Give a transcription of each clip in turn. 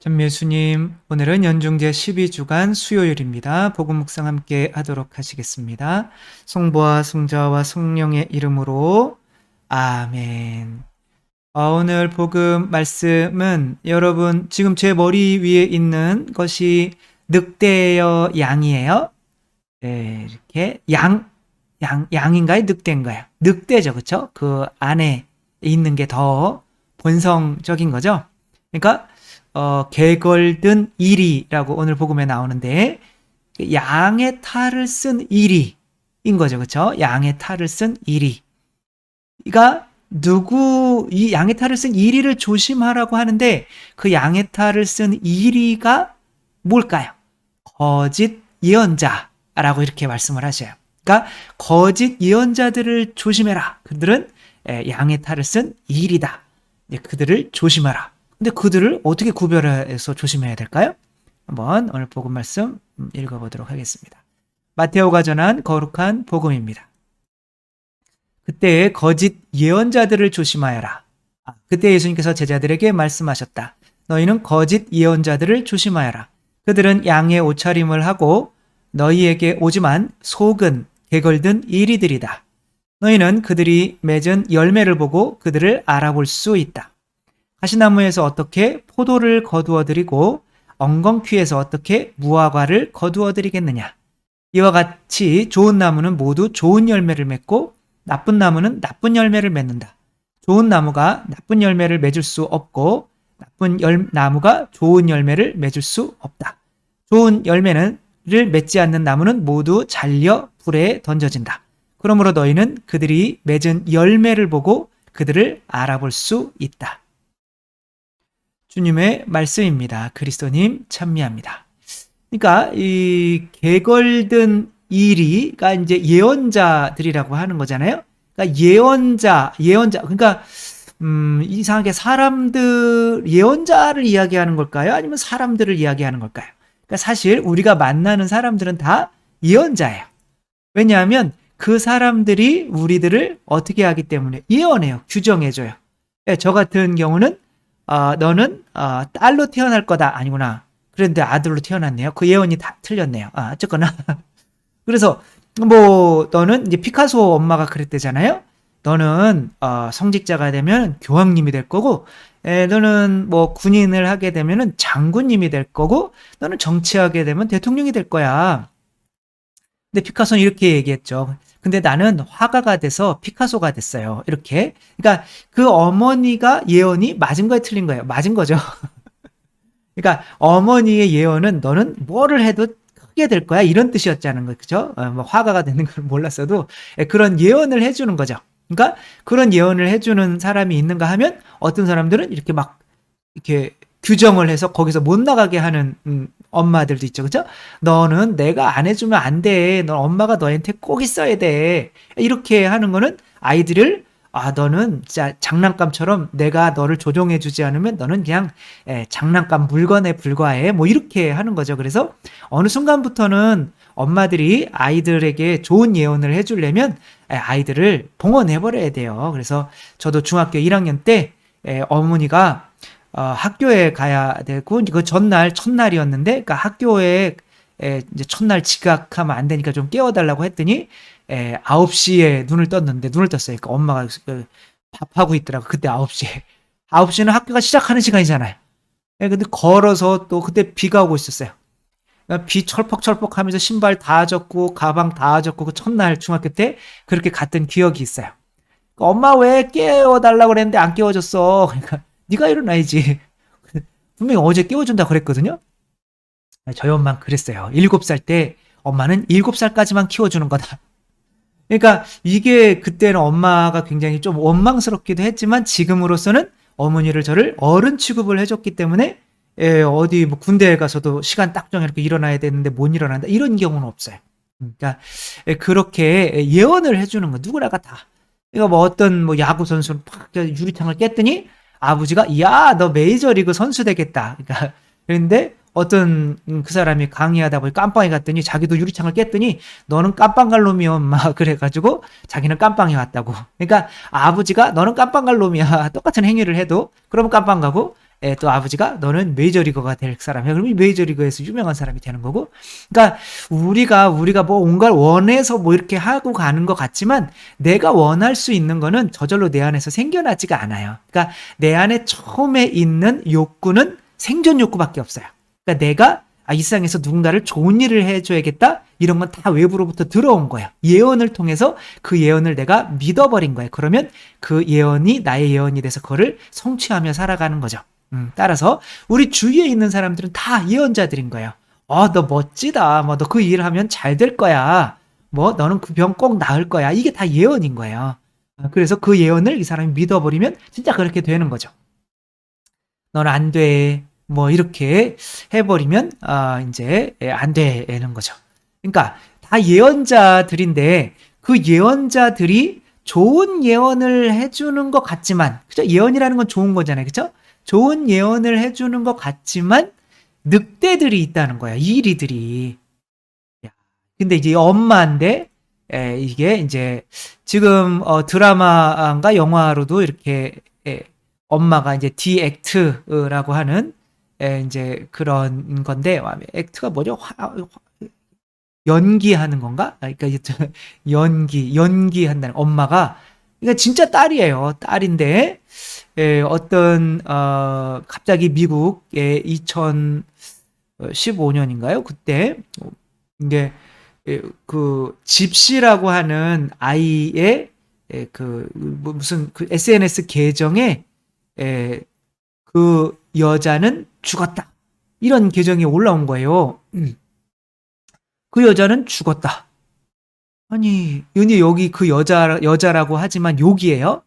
전미수님, 오늘은 연중제 12주간 수요일입니다. 복음 묵상 함께 하도록 하시겠습니다. 성부와 성자와 성령의 이름으로 아멘. 오늘 복음 말씀은 여러분 지금 제 머리 위에 있는 것이 늑대여 양이에요. 네, 이렇게 양인가요? 늑대인가요? 늑대죠, 그렇죠? 그 안에 있는 게 더 본성적인 거죠. 그러니까 개걸든 이리라고 오늘 복음에 나오는데 양의 탈을 쓴 이리인 거죠, 그렇죠? 양의 탈을 쓴 이리. 그러니까 이 양의 탈을 쓴 이리를 조심하라고 하는데 그 양의 탈을 쓴 이리가 뭘까요? 거짓 예언자라고 이렇게 말씀을 하셔요. 그러니까 거짓 예언자들을 조심해라. 그들은 양의 탈을 쓴 이리다. 그들을 조심하라. 근데 그들을 어떻게 구별해서 조심해야 될까요? 한번 오늘 복음 말씀 읽어보도록 하겠습니다. 마테오가 전한 거룩한 복음입니다. 그때 거짓 예언자들을 조심하여라. 그때 예수님께서 제자들에게 말씀하셨다. 너희는 거짓 예언자들을 조심하여라. 그들은 양의 옷차림을 하고 너희에게 오지만 속은 개걸든 이리들이다. 너희는 그들이 맺은 열매를 보고 그들을 알아볼 수 있다. 가시나무에서 어떻게 포도를 거두어 드리고 엉겅퀴에서 어떻게 무화과를 거두어 드리겠느냐. 이와 같이 좋은 나무는 모두 좋은 열매를 맺고 나쁜 나무는 나쁜 열매를 맺는다. 좋은 나무가 나쁜 열매를 맺을 수 없고 나쁜 나무가 좋은 열매를 맺을 수 없다. 좋은 열매를 맺지 않는 나무는 모두 잘려 불에 던져진다. 그러므로 너희는 그들이 맺은 열매를 보고 그들을 알아볼 수 있다. 주님의 말씀입니다. 그리스도님 참미합니다. 그러니까 이 개걸든 이리가 이제 예언자들이라고 하는 거잖아요. 그러니까 예언자. 그러니까 이상하게 예언자를 이야기하는 걸까요? 아니면 사람들을 이야기하는 걸까요? 그러니까 사실 우리가 만나는 사람들은 다 예언자예요. 왜냐하면 그 사람들이 우리들을 어떻게 하기 때문에 예언해요. 규정해줘요. 저 같은 경우는 너는 딸로 태어날 거다. 아니구나. 그런데 아들로 태어났네요. 그 예언이 다 틀렸네요. 어쨌거나. 그래서 너는 이제 피카소 엄마가 그랬대잖아요. 너는 성직자가 되면 교황님이 될 거고, 너는 군인을 하게 되면은 장군님이 될 거고, 너는 정치하게 되면 대통령이 될 거야. 근데 피카소는 이렇게 얘기했죠. 근데 나는 화가가 돼서 피카소가 됐어요. 이렇게. 그러니까 그 어머니가 예언이 맞은 거에 틀린 거예요. 맞은 거죠. 그러니까 어머니의 예언은 너는 뭐를 해도 크게 될 거야. 이런 뜻이었자는 거죠. 화가가 되는 걸 몰랐어도 그런 예언을 해주는 거죠. 그러니까 그런 예언을 해주는 사람이 있는가 하면 어떤 사람들은 이렇게 규정을 해서 거기서 못 나가게 하는 엄마들도 있죠. 그죠? 너는 내가 안 해주면 안 돼. 넌 엄마가 너한테 꼭 있어야 돼. 이렇게 하는 거는 아이들을 너는 진짜 장난감처럼 내가 너를 조종해 주지 않으면 너는 그냥 장난감 물건에 불과해. 이렇게 하는 거죠. 그래서 어느 순간부터는 엄마들이 아이들에게 좋은 예언을 해주려면 아이들을 봉헌해 버려야 돼요. 그래서 저도 중학교 1학년 때 어머니가 학교에 가야 되고 그 첫날이었는데 그러니까 학교에 이제 첫날 지각하면 안 되니까 좀 깨워달라고 했더니 9시에 눈을 떴어요. 그러니까 엄마가 밥하고 있더라고. 그때 9시에. 9시는 학교가 시작하는 시간이잖아요. 근데 걸어서 또 그때 비가 오고 있었어요. 그러니까 비 철퍽철퍽 하면서 신발 다 젖고 가방 다 젖고 그 첫날 중학교 때 그렇게 갔던 기억이 있어요. 그러니까 엄마 왜 깨워달라고 그랬는데 안 깨워줬어. 그러니까 네가 일어나야지. 분명히 어제 깨워준다 그랬거든요. 저희 엄마는 그랬어요. 7살 때 엄마는 7살까지만 키워주는 거다. 그러니까 이게 그때는 엄마가 굉장히 좀 원망스럽기도 했지만 지금으로서는 어머니를 저를 어른 취급을 해줬기 때문에 어디 군대에 가서도 시간 딱 정해 이렇게 일어나야 되는데 못 일어난다 이런 경우는 없어요. 그러니까 그렇게 예언을 해주는 거 누구나가 다. 그러니까 어떤 야구 선수는 팍 유리창을 깼더니 아버지가 야 너 메이저리그 선수 되겠다. 그러니까 그런데 어떤 그 사람이 강의하다 보니 깜빵에 갔더니 자기도 유리창을 깼더니 너는 깜빵 갈 놈이야 막 그래가지고 자기는 깜빵에 왔다고. 그러니까 아버지가 너는 깜빵 갈 놈이야 똑같은 행위를 해도 그러면 깜빵 가고 또 아버지가 너는 메이저리거가 될 사람이야. 그러면 메이저리거에서 유명한 사람이 되는 거고. 그러니까 우리가 뭐 온걸 원해서 뭐 이렇게 하고 가는 것 같지만 내가 원할 수 있는 거는 저절로 내 안에서 생겨나지가 않아요. 그러니까 내 안에 처음에 있는 욕구는 생존 욕구밖에 없어요. 그러니까 내가 이 세상에서 누군가를 좋은 일을 해줘야겠다. 이런 건 다 외부로부터 들어온 거예요. 예언을 통해서 그 예언을 내가 믿어버린 거예요. 그러면 그 예언이 나의 예언이 돼서 그거를 성취하며 살아가는 거죠. 따라서 우리 주위에 있는 사람들은 다 예언자들인 거예요. 너 멋지다. 뭐 너 그 일 하면 잘 될 거야. 뭐 너는 그 병 꼭 나을 거야. 이게 다 예언인 거예요. 그래서 그 예언을 이 사람이 믿어버리면 진짜 그렇게 되는 거죠. 너는 안 돼. 뭐 이렇게 해버리면 이제 안 되는 거죠. 그러니까 다 예언자들인데 그 예언자들이 좋은 예언을 해주는 것 같지만, 그죠? 예언이라는 건 좋은 거잖아요, 그죠? 좋은 예언을 해주는 것 같지만 늑대들이 있다는 거야, 이리들이. 근데 이제 엄마인데 이게 이제 지금 드라마인가 영화로도 이렇게 엄마가 이제 디액트라고 하는 이제 그런 건데, 액트가 뭐죠? 연기하는 건가? 그러니까 연기한다는 엄마가, 그러니까 진짜 딸이에요. 딸인데 어떤 갑자기 미국에 2015년인가요? 그때 이제 그 집시라고 하는 아이의 그 무슨 그 SNS 계정에 그 여자는 죽었다. 이런 계정이 올라온 거예요. 그 여자는 죽었다. 아니, 여기 그 여자라고 하지만 욕이에요.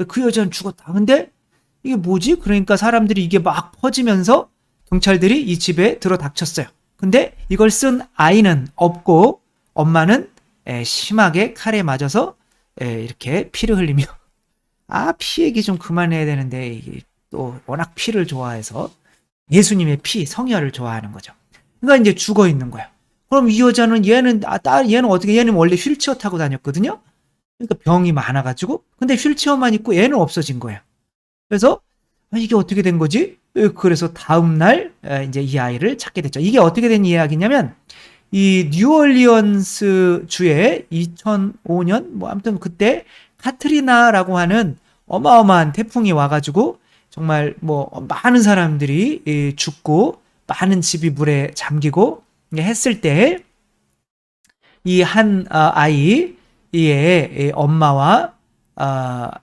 그 여자는 죽었다. 근데 이게 뭐지? 그러니까 사람들이 이게 막 퍼지면서 경찰들이 이 집에 들어 닥쳤어요. 근데 이걸 쓴 아이는 없고 엄마는 심하게 칼에 맞아서 이렇게 피를 흘리며, 피 얘기 좀 그만해야 되는데 이게 또 워낙 피를 좋아해서 예수님의 피, 성혈을 좋아하는 거죠. 그러니까 이제 죽어 있는 거예요. 그럼 이 여자는 얘는 어떻게, 얘는 원래 휠체어 타고 다녔거든요. 그러니까 병이 많아가지고, 근데 휠체어만 있고 얘는 없어진 거예요. 그래서 이게 어떻게 된 거지? 그래서 다음날 이제 이 아이를 찾게 됐죠. 이게 어떻게 된 이야기냐면, 이 뉴올리언스 주에 2005년 뭐 아무튼 그때 카트리나라고 하는 어마어마한 태풍이 와가지고 정말 뭐 많은 사람들이 죽고 많은 집이 물에 잠기고 했을 때 이 한 아이의 엄마와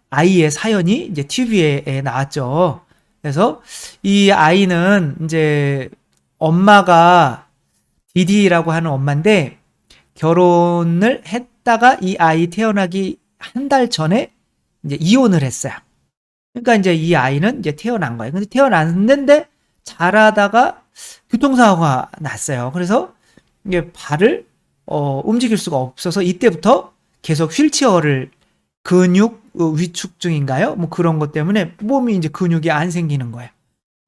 아이의 사연이 이제 TV에 나왔죠. 그래서 이 아이는 이제 엄마가 디디라고 하는 엄마인데 결혼을 했다가 이 아이 태어나기 한 달 전에 이제 이혼을 했어요. 그러니까 이제 이 아이는 이제 태어난 거예요. 근데 태어났는데 자라다가 교통사고가 났어요. 그래서 이게 발을 움직일 수가 없어서 이때부터 계속 휠체어를, 근육 위축증인가요? 뭐 그런 것 때문에 몸이 이제 근육이 안 생기는 거예요.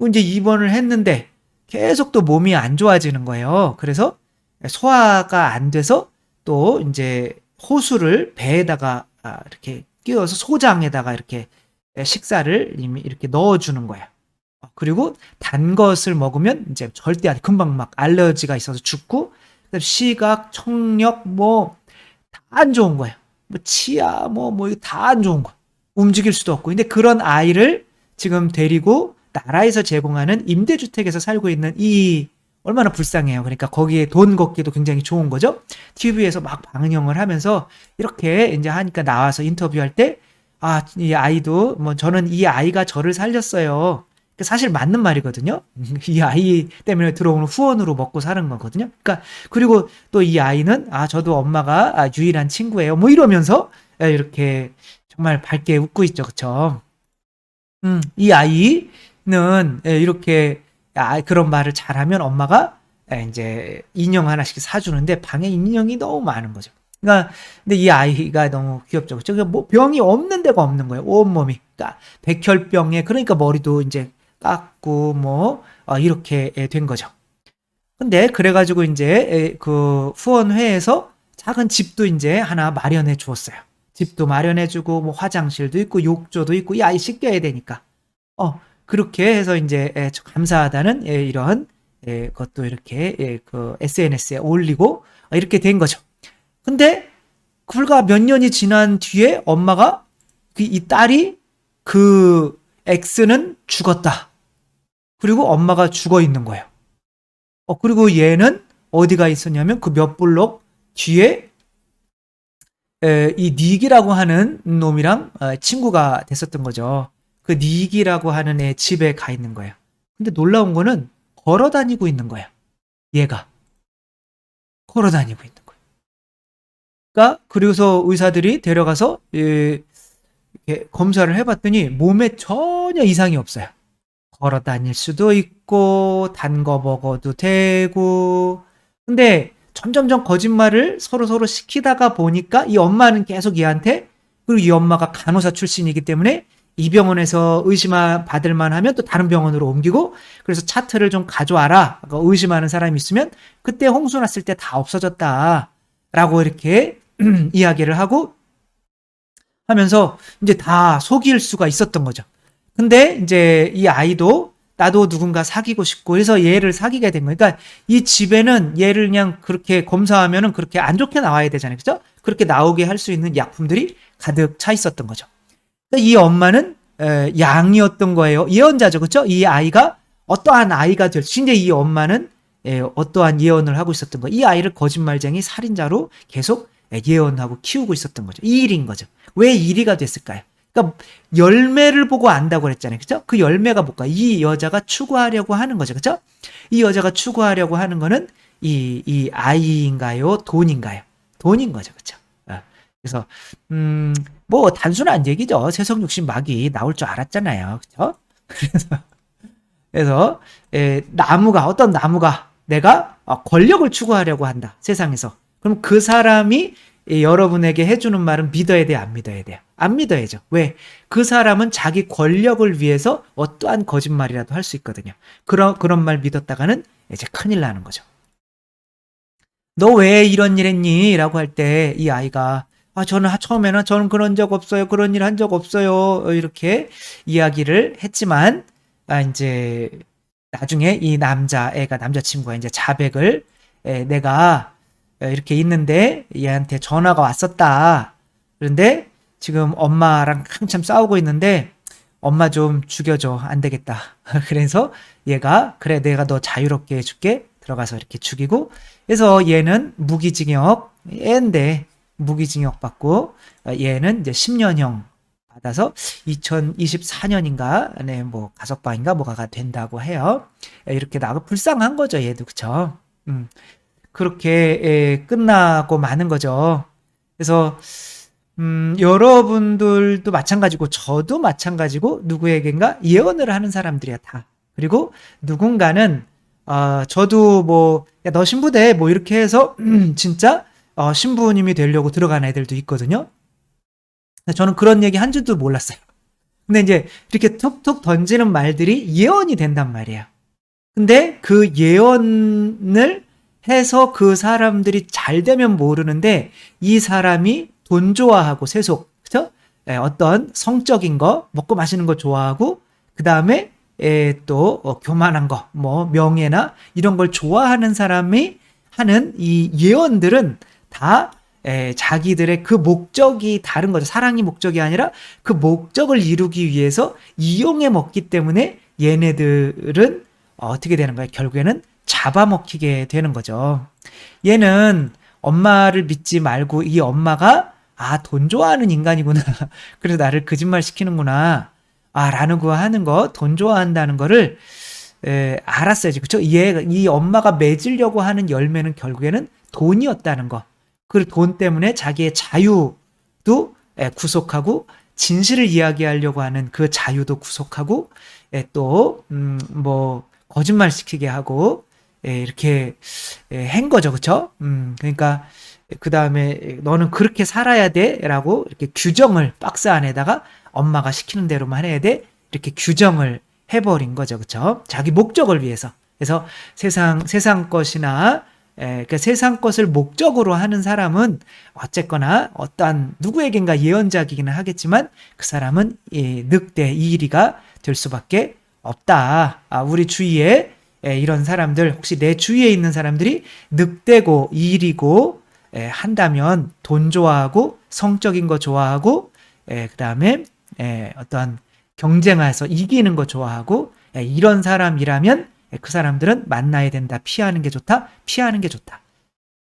이제 입원을 했는데 계속 또 몸이 안 좋아지는 거예요. 그래서 소화가 안 돼서 또 이제 호수를 배에다가 이렇게 끼워서 소장에다가 이렇게 식사를 이미 이렇게 넣어주는 거예요. 그리고 단 것을 먹으면 이제 절대 금방 막 알러지가 있어서 죽고, 시각, 청력 뭐 다 안 좋은 거예요. 뭐 치아 뭐 다 안 좋은 거. 움직일 수도 없고. 근데 그런 아이를 지금 데리고 나라에서 제공하는 임대주택에서 살고 있는 이, 얼마나 불쌍해요. 그러니까 거기에 돈 걷기도 굉장히 좋은 거죠. TV에서 막 방영을 하면서 이렇게 이제 하니까 나와서 인터뷰할 때, 이 아이도 뭐 저는 이 아이가 저를 살렸어요. 사실 맞는 말이거든요. 이 아이 때문에 들어오는 후원으로 먹고 사는 거거든요. 그러니까 그리고 또 이 아이는 저도 엄마가 유일한 친구예요. 뭐 이러면서 이렇게 정말 밝게 웃고 있죠, 그렇죠? 이 아이는 이렇게 그런 말을 잘하면 엄마가 이제 인형 하나씩 사주는데 방에 인형이 너무 많은 거죠. 그러니까 근데 이 아이가 너무 귀엽죠, 그렇죠? 그러니까 뭐 병이 없는 데가 없는 거예요, 온 몸이. 그러니까 백혈병에, 그러니까 머리도 이제 깎고 뭐 이렇게 된 거죠. 근데 그래가지고 이제 그 후원회에서 작은 집도 이제 하나 마련해 주었어요. 집도 마련해 주고 뭐 화장실도 있고 욕조도 있고 이 아이 씻겨야 되니까. 그렇게 해서 이제 감사하다는 이런 것도 이렇게 그 SNS에 올리고 이렇게 된 거죠. 근데 불과 몇 년이 지난 뒤에 엄마가 이 딸이 그 X는 죽었다. 그리고 엄마가 죽어 있는 거예요. 그리고 얘는 어디가 있었냐면 그 몇 블록 뒤에 이 닉이라고 하는 놈이랑 친구가 됐었던 거죠. 그 닉이라고 하는 애 집에 가 있는 거예요. 근데 놀라운 거는 걸어 다니고 있는 거예요. 얘가 걸어 다니고 있는 거예요. 그러니까 그리고서 의사들이 데려가서 검사를 해봤더니 몸에 전혀 이상이 없어요. 걸어 다닐 수도 있고 단 거 먹어도 되고. 근데 점점점 거짓말을 서로 시키다가 보니까 이 엄마는 계속 얘한테, 그리고 이 엄마가 간호사 출신이기 때문에 이 병원에서 받을 만하면 또 다른 병원으로 옮기고, 그래서 차트를 좀 가져와라. 의심하는 사람이 있으면 그때 홍수 났을 때 다 없어졌다 라고 이렇게 이야기를 하고 하면서 이제 다 속일 수가 있었던 거죠. 근데 이제 이 아이도 나도 누군가 사귀고 싶고 해서 얘를 사귀게 된 거예요. 그러니까 이 집에는 얘를 그냥 그렇게 검사하면은 그렇게 안 좋게 나와야 되잖아요. 그죠? 그렇게 나오게 할 수 있는 약품들이 가득 차 있었던 거죠. 그러니까 이 엄마는 양이었던 거예요. 예언자죠. 그렇죠? 이 아이가 어떠한 아이가 될 수, 이제 이 엄마는 어떠한 예언을 하고 있었던 거예요. 이 아이를 거짓말쟁이 살인자로 계속 예언하고 키우고 있었던 거죠. 이 일인 거죠. 왜 1위가 됐을까요? 그러니까 열매를 보고 안다고 그랬잖아요. 그죠? 그 열매가 뭘까? 이 여자가 추구하려고 하는 거죠. 그죠? 이 여자가 추구하려고 하는 거는 이 아이인가요? 돈인가요? 돈인 거죠. 그죠? 그래서 뭐 단순한 얘기죠. 세속 욕심 막이 나올 줄 알았잖아요. 그죠? 그래서 어떤 나무가 내가 권력을 추구하려고 한다. 세상에서. 그럼 그 사람이 여러분에게 해주는 말은 믿어야 돼요? 안 믿어야 돼요? 안 믿어야죠. 왜? 그 사람은 자기 권력을 위해서 어떠한 거짓말이라도 할 수 있거든요. 그런 말 믿었다가는 이제 큰일 나는 거죠. 너 왜 이런 일 했니? 라고 할 때 이 아이가 처음에는 저는 그런 적 없어요. 그런 일 한 적 없어요. 이렇게 이야기를 했지만 이제 나중에 이 남자친구가 이제 자백을 내가 이렇게 있는데 얘한테 전화가 왔었다. 그런데 지금 엄마랑 한참 싸우고 있는데 엄마 좀 죽여줘. 안 되겠다. 그래서 얘가 그래 내가 너 자유롭게 해줄게. 들어가서 이렇게 죽이고, 그래서 얘는 무기징역, 애인데 무기징역 받고 얘는 이제 10년형 받아서 2024년인가 뭐 가석방인가 뭐가 된다고 해요. 이렇게 나고 불쌍한 거죠. 얘도. 그쵸? 그렇게 끝나고 마는 거죠. 그래서 여러분들도 마찬가지고 저도 마찬가지고 누구에겐가 예언을 하는 사람들이야 다. 그리고 누군가는 저도 뭐 야 너 신부돼 뭐 이렇게 해서 진짜 신부님이 되려고 들어간 애들도 있거든요. 저는 그런 얘기 한 줄도 몰랐어요. 근데 이제 이렇게 툭툭 던지는 말들이 예언이 된단 말이에요. 근데 그 예언을 해서 그 사람들이 잘 되면 모르는데 이 사람이 돈 좋아하고 세속, 그죠? 어떤 성적인 거, 먹고 마시는 거 좋아하고, 그 다음에 또 교만한 거, 뭐 명예나 이런 걸 좋아하는 사람이 하는 이 예언들은 다 자기들의 그 목적이 다른 거죠. 사랑이 목적이 아니라 그 목적을 이루기 위해서 이용해 먹기 때문에 얘네들은 어떻게 되는 거예요? 결국에는 잡아먹히게 되는 거죠. 얘는 엄마를 믿지 말고 이 엄마가 돈 좋아하는 인간이구나. 그래서 나를 거짓말 시키는구나. 라는 거 하는 거, 돈 좋아한다는 거를 알았어야지. 그쵸? 이 엄마가 맺으려고 하는 열매는 결국에는 돈이었다는 거. 그 돈 때문에 자기의 자유도 구속하고, 진실을 이야기하려고 하는 그 자유도 구속하고, 또 뭐 거짓말 시키게 하고 이렇게 한 거죠. 그쵸? 그러니까 그 다음에 너는 그렇게 살아야 돼 라고 이렇게 규정을 박스 안에다가 엄마가 시키는 대로만 해야 돼 이렇게 규정을 해버린 거죠. 그쵸? 자기 목적을 위해서. 그래서 세상 것이나 그 세상 것을 목적으로 하는 사람은 어쨌거나 어떠한 누구에겐가 예언자이기는 하겠지만 그 사람은 늑대 이리가 될 수밖에 없다. 우리 주위에 이런 사람들, 혹시 내 주위에 있는 사람들이 늑대고 일이고 한다면 돈 좋아하고 성적인 거 좋아하고 그 다음에 어떤 경쟁해서 이기는 거 좋아하고 이런 사람이라면 그 사람들은 만나야 된다. 피하는 게 좋다. 피하는 게 좋다.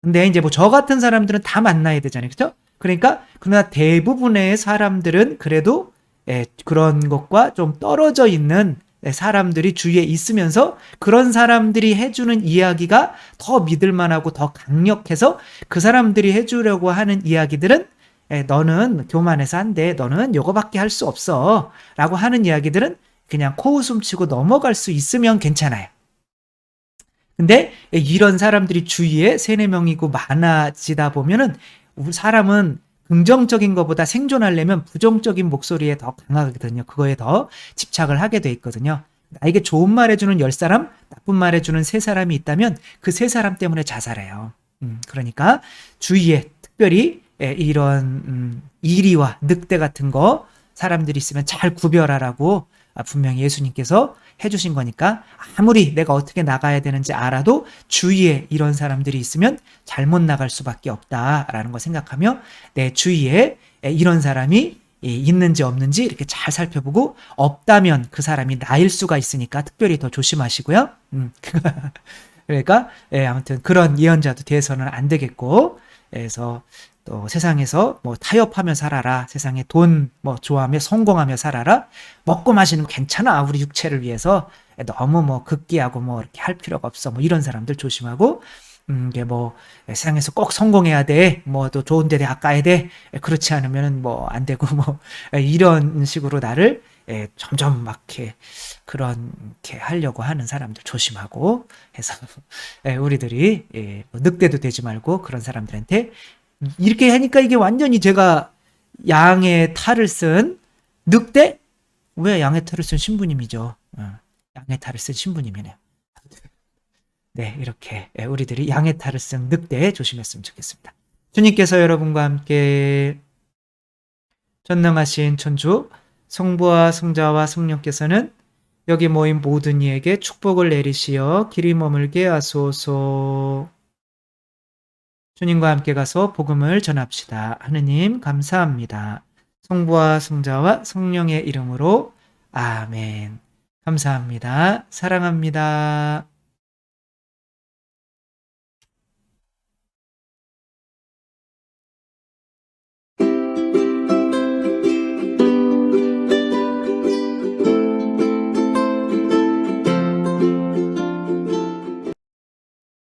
근데 이제 뭐 저 같은 사람들은 다 만나야 되잖아요. 그죠? 그러니까 그러나 대부분의 사람들은 그래도 그런 것과 좀 떨어져 있는 사람들이 주위에 있으면서 그런 사람들이 해주는 이야기가 더 믿을만하고 더 강력해서 그 사람들이 해주려고 하는 이야기들은 너는 교만해서 안 돼. 너는 요거밖에 할 수 없어. 라고 하는 이야기들은 그냥 코웃음 치고 넘어갈 수 있으면 괜찮아요. 근데 이런 사람들이 주위에 3-4명이고 많아지다 보면은 사람은 긍정적인 것보다 생존하려면 부정적인 목소리에 더 강하거든요. 그거에 더 집착을 하게 돼 있거든요. 나에게 좋은 말 해주는 10사람, 나쁜 말 해주는 3사람이 있다면 그 3사람 때문에 자살해요. 그러니까 주위에 특별히 이런 이리와 늑대 같은 거 사람들이 있으면 잘 구별하라고 분명히 예수님께서 해주신 거니까 아무리 내가 어떻게 나가야 되는지 알아도 주위에 이런 사람들이 있으면 잘못 나갈 수밖에 없다라는 거 생각하며 내 주위에 이런 사람이 있는지 없는지 이렇게 잘 살펴보고 없다면 그 사람이 나일 수가 있으니까 특별히 더 조심하시고요. 그러니까 아무튼 그런 예언자도 돼서는 안 되겠고 그래서 또 세상에서 뭐 타협하며 살아라. 세상에 돈 뭐 좋아하며 성공하며 살아라. 먹고 마시는 거 괜찮아. 우리 육체를 위해서 너무 뭐 극기하고 뭐 이렇게 할 필요가 없어. 뭐 이런 사람들 조심하고 이게 뭐 세상에서 꼭 성공해야 돼. 뭐 또 좋은 데 대학 가야 돼. 그렇지 않으면은 뭐 안 되고 뭐 이런 식으로 나를 점점 막 이렇게 그렇게 하려고 하는 사람들 조심하고 해서 우리들이 뭐 늑대도 되지 말고 그런 사람들한테 이렇게 하니까 이게 완전히 제가 양의 탈을 쓴 늑대? 왜 양의 탈을 쓴 신부님이죠. 양의 탈을 쓴 신부님이네요. 네, 이렇게 우리들이 양의 탈을 쓴 늑대 조심했으면 좋겠습니다. 주님께서 여러분과 함께 전능하신 천주 성부와 성자와 성령께서는 여기 모인 모든 이에게 축복을 내리시어 길이 머물게 하소서. 주님과 함께 가서 복음을 전합시다. 하느님 감사합니다. 성부와 성자와 성령의 이름으로 아멘. 감사합니다. 사랑합니다.